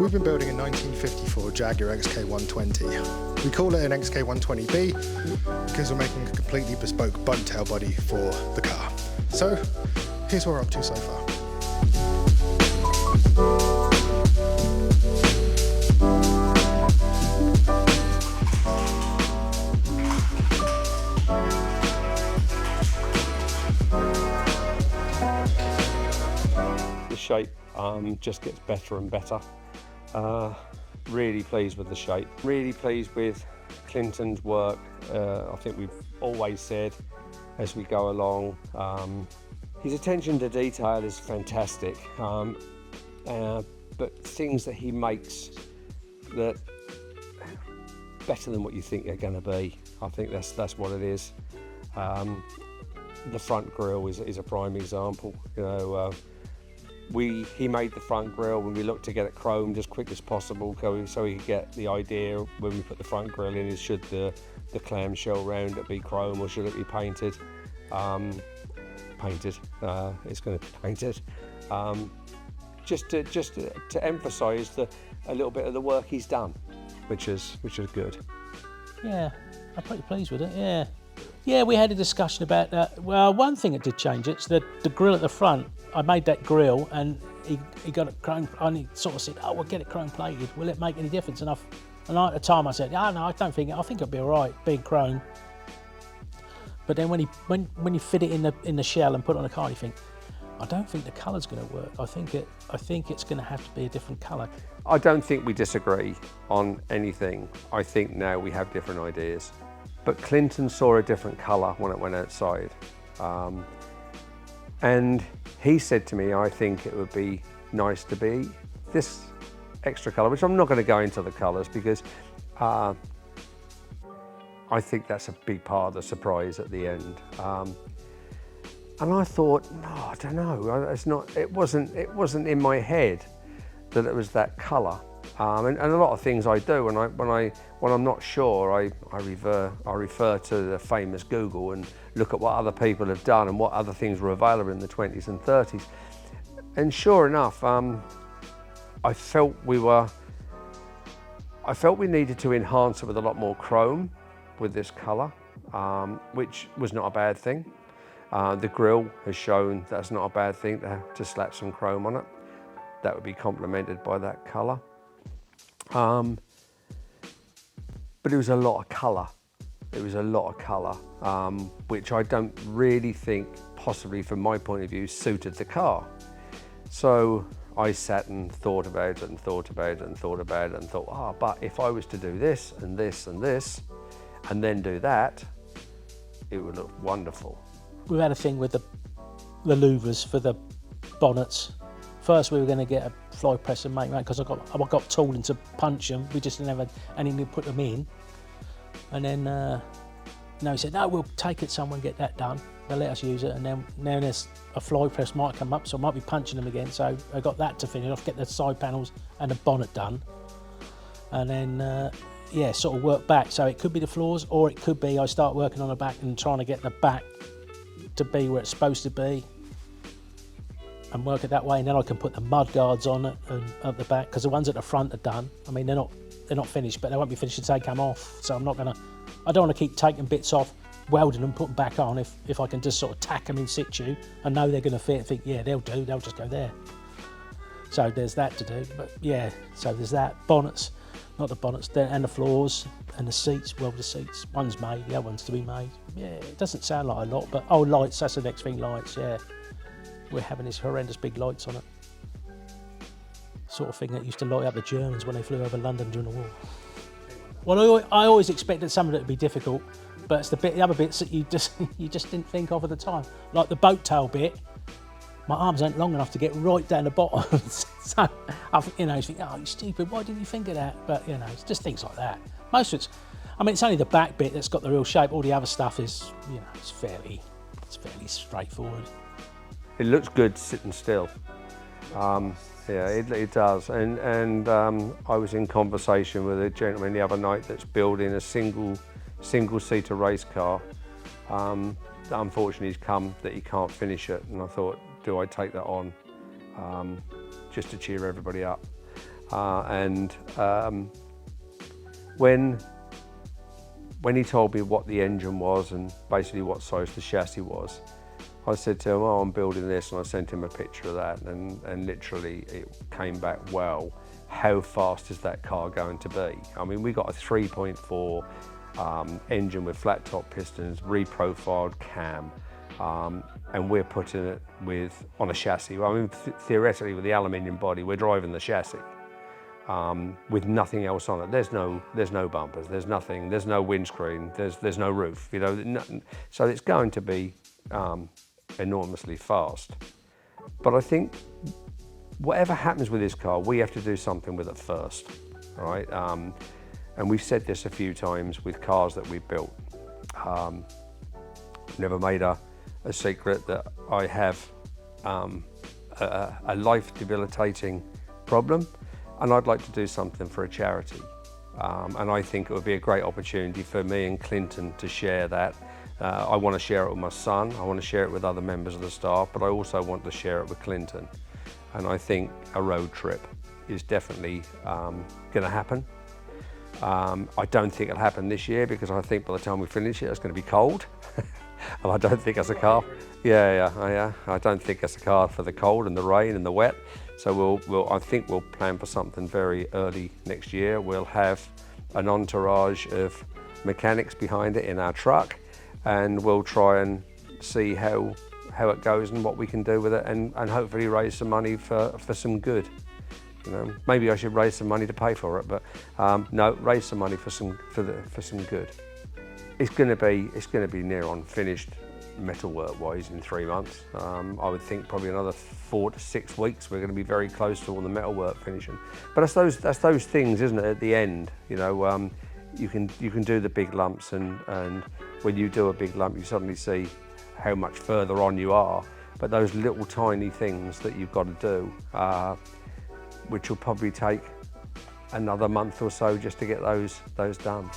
we've been building a 1954 Jaguar XK120. We call it an XK120B because we're making a completely bespoke bug-tail body for the car. So, here's what we're up to so far. The shape just gets better and better. Really pleased with the shape. Really pleased with Clinton's work. I think we've always said as we go along, his attention to detail is fantastic. But things that he makes that better than what you think they're going to be. I think that's what it is. The front grille is a prime example. You know, he made the front grille when we looked to get it chromed as quick as possible, so he could get the idea when we put the front grille in is should the clamshell round it be chrome or should it be painted? Painted. It's going to be painted. Just to emphasise a little bit of the work he's done, which is good. Yeah, I'm pretty pleased with it. Yeah. Yeah, we had a discussion about that. Well, one thing that did change, it's the grille at the front. I made that grille and he got it chrome, and he sort of said, oh, we'll get it chrome plated. Will it make any difference? And at the time I said, oh, no, I don't think I think it'll be all right, being chrome. But then when you fit it in the shell and put it on the car, you think, I don't think the colour's going to work. I think it's going to have to be a different colour. I don't think we disagree on anything. I think now we have different ideas. But Clinton saw a different colour when it went outside. And he said to me, I think it would be nice to be this extra colour, which I'm not going to go into the colours because I think that's a big part of the surprise at the end. And I thought, no, I don't know. It wasn't in my head that it was that colour. And a lot of things I do when I'm not sure, I refer to the famous Google and look at what other people have done and what other things were available in the 20s and 30s. And sure enough, I felt we needed to enhance it with a lot more chrome with this colour, which was not a bad thing. The grille has shown that's not a bad thing to slap some chrome on it. That would be complemented by that colour. But it was a lot of colour. It was a lot of colour, which I don't really think, possibly from my point of view, suited the car. So I sat and thought about it and thought about it and thought about it and thought, but if I was to do this and this and this, and then do that, it would look wonderful. We had a thing with the louvers for the bonnets. First we were going to get a fly press and make because I got tooling to punch them. We just didn't have anything to put them in. And then he said, no, we'll take it somewhere and get that done. They'll let us use it. And then now there's a fly press might come up, so I might be punching them again. So I got that to finish off, get the side panels and the bonnet done. And then, sort of work back. So it could be the floors, or it could be I start working on the back and trying to get the back to be where it's supposed to be. And work it that way, and then I can put the mud guards on it and at the back, because the ones at the front are done. I mean, they're not finished, but they won't be finished until they come off. So I don't want to keep taking bits off, welding them, putting back on. If I can just sort of tack them in situ and know they're going to fit, think yeah, they'll do. They'll just go there. So there's that to do. But yeah, so there's that bonnets, not the bonnets, and the floors and the seats. Well, the seats, one's made, the other one's to be made. Yeah, it doesn't sound like a lot, but lights. That's the next thing, lights. Yeah. We're having these horrendous big lights on it. Sort of thing that used to light up the Germans when they flew over London during the war. Well, I always expected some of it to be difficult, but it's the other bits that you just didn't think of at the time. Like the boat tail bit, my arms aren't long enough to get right down the bottom. So, you think, oh, you stupid, why didn't you think of that? But, it's just things like that. Most of it's only the back bit that's got the real shape. All the other stuff is, it's fairly straightforward. It looks good sitting still. Yeah, it does. And I was in conversation with a gentleman the other night that's building a single-seater race car. Unfortunately, he's come that he can't finish it, and I thought, do I take that on just to cheer everybody up? When he told me what the engine was and basically what size the chassis was, I said to him, oh, I'm building this, and I sent him a picture of that, and literally it came back, well, how fast is that car going to be? I mean, we got a 3.4 engine with flat top pistons, reprofiled cam, and we're putting it on a chassis. I mean, theoretically with the aluminium body, we're driving the chassis. With nothing else on it. There's no bumpers, there's nothing, there's no windscreen, there's no roof, you know. So it's going to be enormously fast. But I think whatever happens with this car, we have to do something with it first, right? And we've said this a few times with cars that we've built. Never made a secret that I have a life debilitating problem, and I'd like to do something for a charity. And I think it would be a great opportunity for me and Clinton to share that. I want to share it with my son, I want to share it with other members of the staff, but I also want to share it with Clinton. And I think a road trip is definitely going to happen. I don't think it'll happen this year, because I think by the time we finish it, it's going to be cold. And I don't think that's a car. Yeah. I don't think that's a car for the cold and the rain and the wet. So I think we'll plan for something very early next year. We'll have an entourage of mechanics behind it in our truck, and we'll try and see how it goes and what we can do with it, and hopefully raise some money for some good. You know, maybe I should raise some money to pay for it, but no, raise some money for some good. It's going to be near on finished metalwork wise in 3 months. I would think probably another 4 to 6 weeks. We're going to be very close to all the metalwork finishing. But that's those things, isn't it? At the end, you know, you can do the big lumps, and when you do a big lump, you suddenly see how much further on you are. But those little tiny things that you've got to do, which will probably take another month or so just to get those done.